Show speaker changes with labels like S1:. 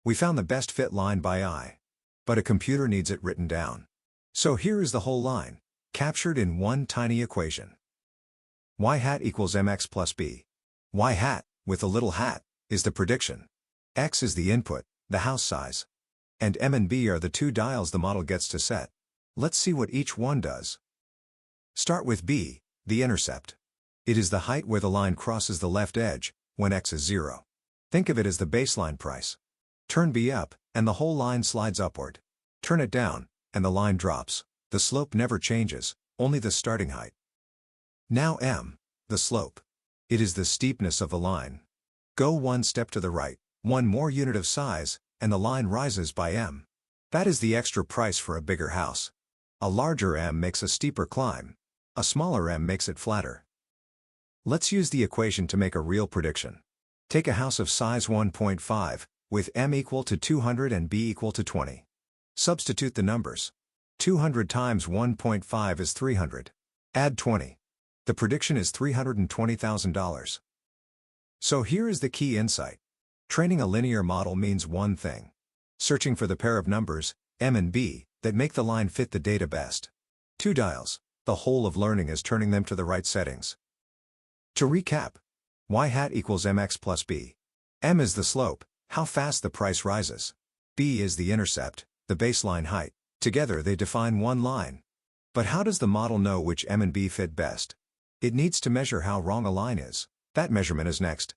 S1: We found the best fit line by eye. But a computer needs it written down. So here is the whole line, captured in one tiny equation. Y hat equals mx plus b. Y hat, with a little hat, is the prediction. X is the input, the house size. And M and B are the two dials the model gets to set. Let's see what each one does. Start with B, the intercept. It is the height where the line crosses the left edge, when X is 0. Think of it as the baseline price. Turn B up, and the whole line slides upward. Turn it down, and the line drops. The slope never changes, only the starting height. Now M, the slope. It is the steepness of the line. Go one step to the right, one more unit of size, and the line rises by M. That is the extra price for a bigger house. A larger M makes a steeper climb. A smaller M makes it flatter. Let's use the equation to make a real prediction. Take a house of size 1.5, with M equal to 200 and B equal to 20. Substitute the numbers. 200 times 1.5 is 300. Add 20. The prediction is $320,000. So here is the key insight. Training a linear model means one thing. Searching for the pair of numbers, M and B, that make the line fit the data best. Two dials. The whole of learning is turning them to the right settings. To recap, Y hat equals mx plus b. M is the slope, how fast the price rises. B is the intercept, the baseline height. Together they define one line. But how does the model know which M and B fit best? It needs to measure how wrong a line is. That measurement is next.